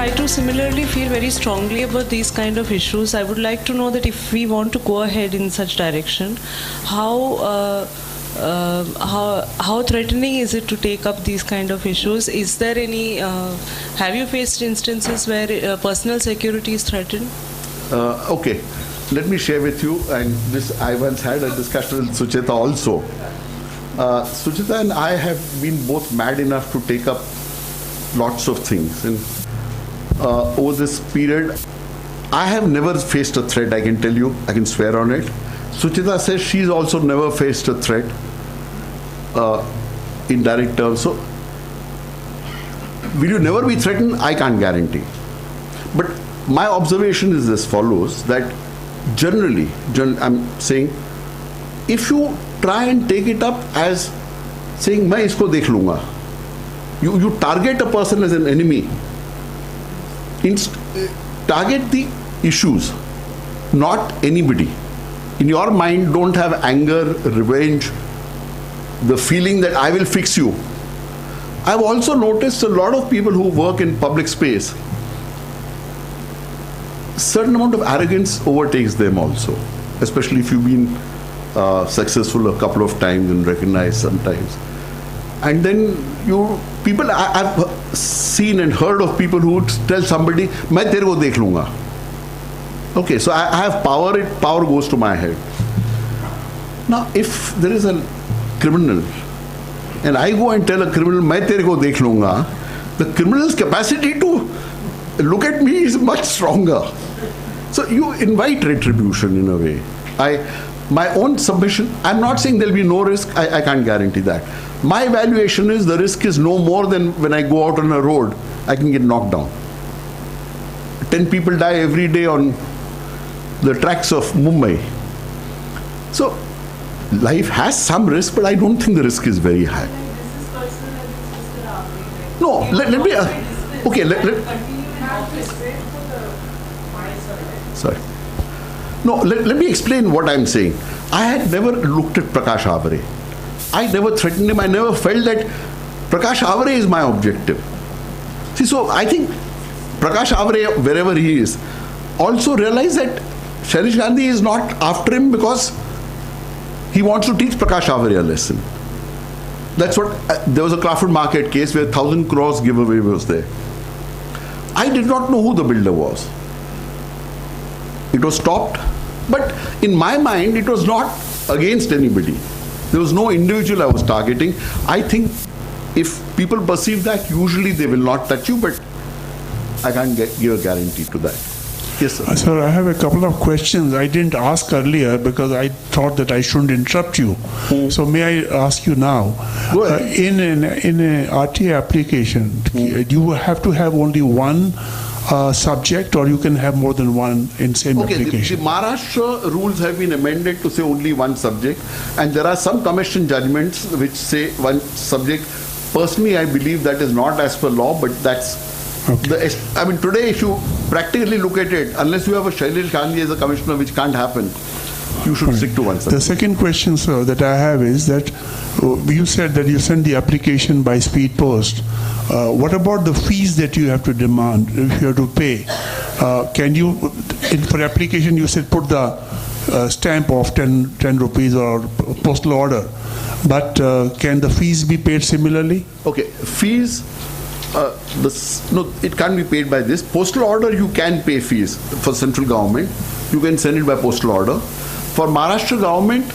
I too similarly feel very strongly about these kind of issues. I would like to know that if we want to go ahead in such direction, how threatening is it to take up these kind of issues? Is there any, have you faced instances where personal security is threatened? Okay, let me share with you, and this I once had a discussion with Sucheta also. Sucheta and I have been both mad enough to take up lots of things, and over this period I have never faced a threat, I can tell you, I can swear on it. Sucheta says she's also never faced a threat in direct terms. So will you never be threatened? I can't guarantee. But my observation is as follows, that generally I'm saying, if you try and take it up as saying मैं इसको देख लूँगा, you target a person as an enemy. Target the issues, not anybody. In your mind, don't have anger, revenge, the feeling that I will fix you. I've also noticed a lot of people who work in public space, certain amount of arrogance overtakes them also, especially if you've been successful a couple of times and recognized sometimes. And then I've seen and heard of people who would tell somebody, मैं तेरे को देख लूँगा. Okay, so I have power, power goes to my head. Now, if there is a criminal, and I go and tell a criminal, मैं तेरे को देख लूँगा, the criminal's capacity to look at me is much stronger. So you invite retribution in a way. My own submission, I'm not saying there'll be no risk, I can't guarantee that. My evaluation is the risk is no more than when I go out on a road, I can get knocked down. 10 people die every day on the tracks of Mumbai. So life has some risk, but I don't think the risk is very high. No, let me, okay, sorry. No, let me explain what I'm saying. I had never looked at Prakash Avare. I never threatened him. I never felt that Prakash Avare is my objective. See, so I think Prakash Avare, wherever he is, also realize that Shailesh Gandhi is not after him because he wants to teach Prakash Avare a lesson. That's what, there was a Crawford Market case where 1,000 crores giveaway was there. I did not know who the builder was. It was stopped, but in my mind, it was not against anybody. There was no individual I was targeting. I think if people perceive that, usually they will not touch you, but I can't give a guarantee to that. Yes, sir. Sir, I have a couple of questions I didn't ask earlier because I thought that I shouldn't interrupt you. So may I ask you now? Go ahead. In an RTA application, you have to have only one subject, or you can have more than one in same application? The Maharashtra rules have been amended to say only one subject, and there are some commission judgments which say one subject. Personally, I believe that is not as per law, but that's okay. I mean, today if you practically look at it, unless you have a Shailesh Gandhi as a commissioner, which can't happen, you should stick to one subject. The second question, sir, that I have is that you said that you send the application by speed post. What about the fees that you have to demand, if you have to pay? Can you, for application, you said put the stamp of 10 rupees or postal order, but can the fees be paid similarly? Okay, fees, no, it can't be paid by this. Postal order, you can pay fees for central government. You can send it by postal order. For Maharashtra government,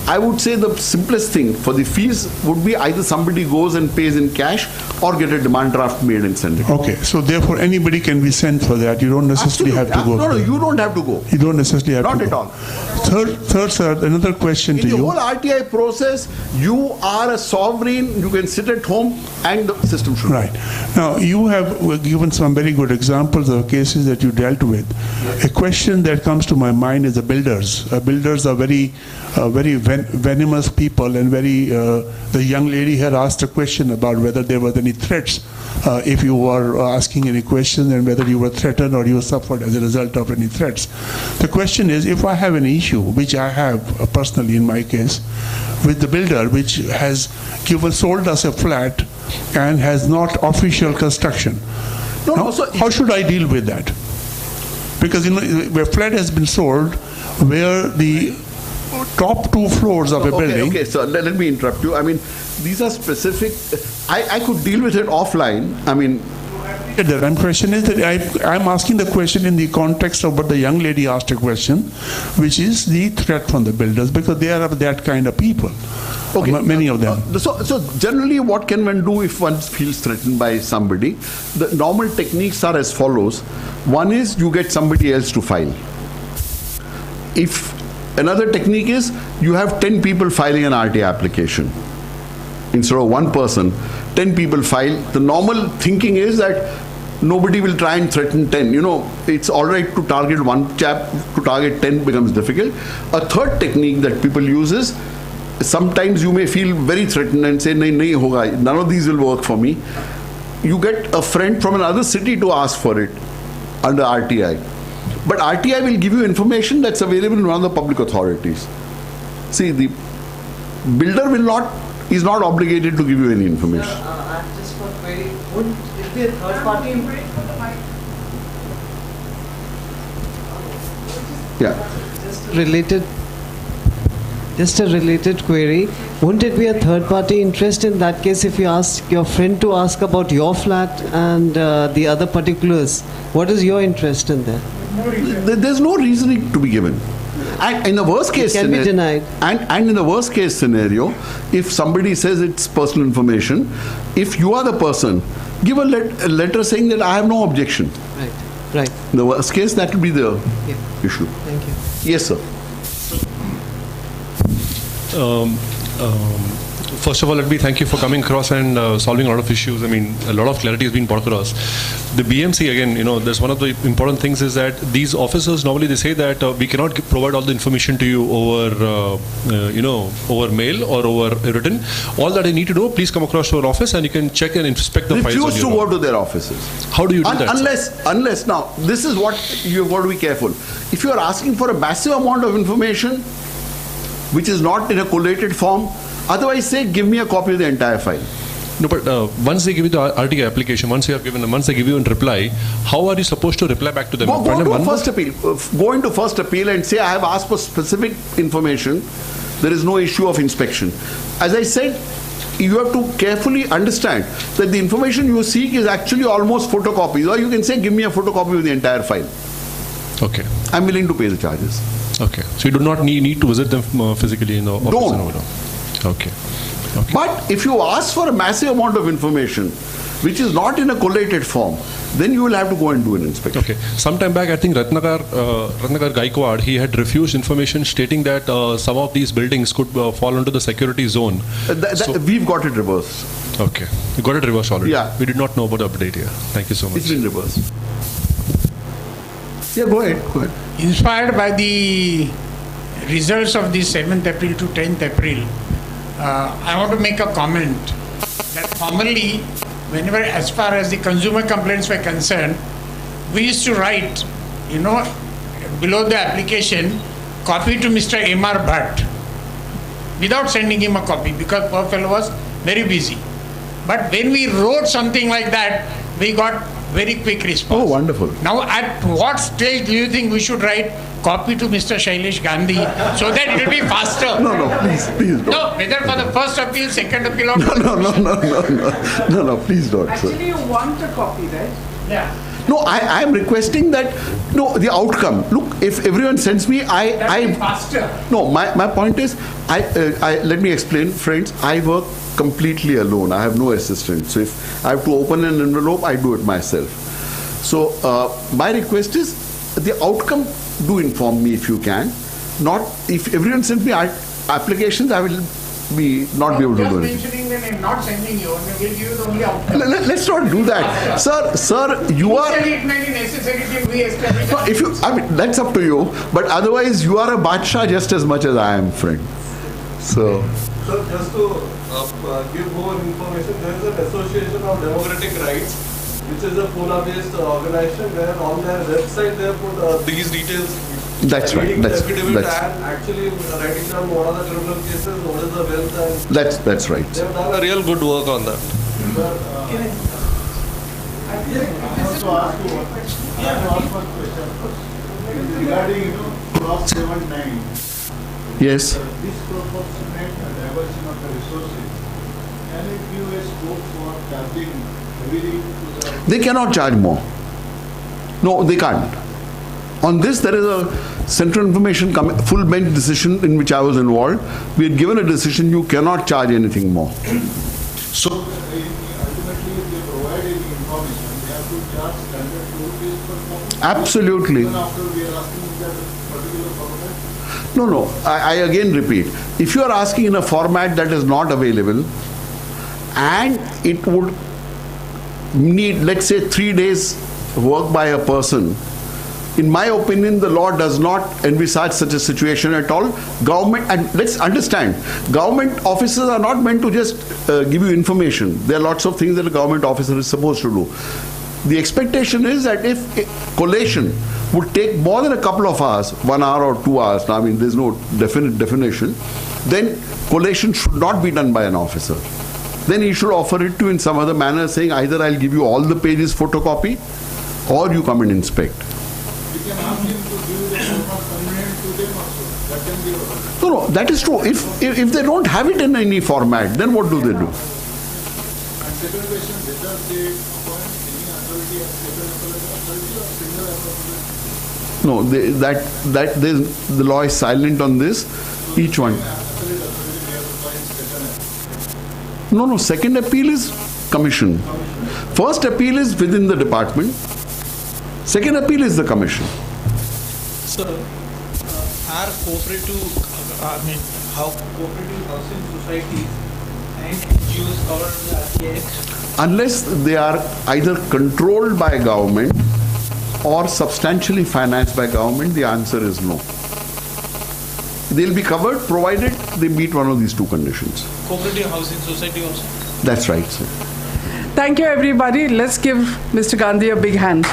I would say the simplest thing for the fees would be either somebody goes and pays in cash or get a demand draft made and send it. Okay, so therefore anybody can be sent for that. You don't necessarily have to go. No, you don't have to go. You don't necessarily have Not to go. Not at all. Third, sir, another question to you. In the whole RTI process, you are a sovereign, you can sit at home and the system should. Right. Now, you have given some very good examples of cases that you dealt with. Yes. A question that comes to my mind is the builders. Builders are very venomous people, and the young lady had asked a question about whether there were any threats if you were asking any questions, and whether you were threatened or you suffered as a result of any threats. The question is, if I have an issue, which I have personally in my case, with the builder which has sold us a flat and has not official construction, No, Now, no, so how should I deal with that? Because where flat has been sold, where the top 2 floors of a building. Okay, so let me interrupt you. I mean, these are specific. I could deal with it offline. I mean, My question is that I'm asking the question in the context of what the young lady asked a question, which is the threat from the builders, because they are that kind of people. okay, Many of them. So generally, what can one do if one feels threatened by somebody? The normal techniques are as follows. One is you get somebody else to file. If another technique is you have 10 people filing an RTA application. Instead of one person, 10 people file. The normal thinking is that nobody will try and threaten 10. You know, it's all right to target one chap, to target 10 becomes difficult. A third technique that people use is, sometimes you may feel very threatened and say, nahi hoga, none of these will work for me. You get a friend from another city to ask for it under RTI. But RTI will give you information that's available in one of the public authorities. See, the builder is not obligated to give you any information. Just for query, wouldn't it be a third party? Yeah. Just a related query. Wouldn't it be a third party interest in that case if you ask your friend to ask about your flat and the other particulars? What is your interest in there? There's no reasoning to be given. And in the worst case It can be denied. And in the worst case scenario, if somebody says it's personal information, if you are the person, give a letter saying that I have no objection. Right. In the worst case, that will be the issue. Thank you. Yes, sir. First of all, let me thank you for coming across and solving a lot of issues. I mean, a lot of clarity has been brought across. The BMC, again, there's one of the important things is that these officers, normally they say that we cannot provide all the information to you over, over mail or over written. All that I need to know, please come across to our office and you can check and inspect the files. Refuse to go to their offices. How do you do that? Unless, now, this is what you've got to be careful. If you are asking for a massive amount of information, which is not in a collated form, otherwise say, give me a copy of the entire file. No, but once they give you the RTI application, once they give you a reply, how are you supposed to reply back to them? Go to first appeal. Go into first appeal and say, I have asked for specific information. There is no issue of inspection. As I said, you have to carefully understand that the information you seek is actually almost photocopies. Or you can say, give me a photocopy of the entire file. Okay. I'm willing to pay the charges. Okay. So you do not need to visit them physically in the office? Don't. Okay. But if you ask for a massive amount of information, which is not in a collated form, then you will have to go and do an inspection. Okay. Sometime back, I think Ratnakar Gaikwad, he had refused information stating that some of these buildings could fall into the security zone. We've got it reversed. Okay. You got it reversed already? Yeah. We did not know about the update here. Thank you so much. It's been reversed. Yeah, go ahead. Inspired by the results of the 7th April to 10th April, I want to make a comment that formerly, whenever as far as the consumer complaints were concerned, we used to write, below the application, copy to Mr. M.R. Bhatt, without sending him a copy, because poor fellow was very busy. But when we wrote something like that, we got very quick response. Oh, wonderful. Now, at what stage do you think we should write copy to Mr. Shailesh Gandhi so that it will be faster? No, please don't. No, whether for the first appeal, second appeal, or No, please don't, sir. Actually, you want a copy, right? yeah. No, I am requesting that, the outcome. Look, if everyone sends me, faster. No, my point is, let me explain, friends. I work completely alone. I have no assistant. So if I have to open an envelope, I do it myself. So my request is, the outcome, do inform me if you can. Not, if everyone sends me applications, I will not be able to do it. Just mentioning the name, not sending you, and we'll give you the only outcome. Let's not do that. Sir, you are... It may be necessary to re-establish. No, that's up to you. But otherwise, you are a Badshah just as much as I am, friend. So... Sir, just to give more information, there is an Association of Democratic Rights, which is a Pune-based organization where on their website they have put these details. That's right. And actually writing down what are the criminal cases, what is the wealth, and that's right. they have done a real good work on that. Regarding, clause 79. Yes. Disproportionate diversion of the resources. Can it give a scope for charging heavily to the... They cannot charge more. No, they can't. On this, there is a Central Information full bench decision in which I was involved. We had given a decision, you cannot charge anything more. So, ultimately, if they provide any information, they have to charge standard 2 rupees per copy. absolutely. Even after we are asking that particular format. No. I again repeat. If you are asking in a format that is not available, and it would need, let's say, 3 days work by a person, in my opinion, the law does not envisage such a situation at all. Government, and let's understand, government officers are not meant to just give you information. There are lots of things that a government officer is supposed to do. The expectation is that if collation would take more than a couple of hours, 1 hour or 2 hours, I mean, there's no definite definition, then collation should not be done by an officer. Then he should offer it to you in some other manner, saying either I'll give you all the pages photocopy or you come and inspect. We can ask him to give the format convenient to them also. That can be also. No, that is true. If they don't have it in any format, then what do they do? And second question, whether they appoint any authority as second authority or single authority? No, the law is silent on this. Each one. No, second appeal is commission. First appeal is within the department. Second appeal is the commission. Sir, are cooperative, how cooperative housing societies and NGOs covered the RTI? Unless they are either controlled by government or substantially financed by government, the answer is no. They'll be covered provided they meet one of these two conditions. Cooperative housing society also? That's right, sir. Thank you, everybody. Let's give Mr. Gandhi a big hand.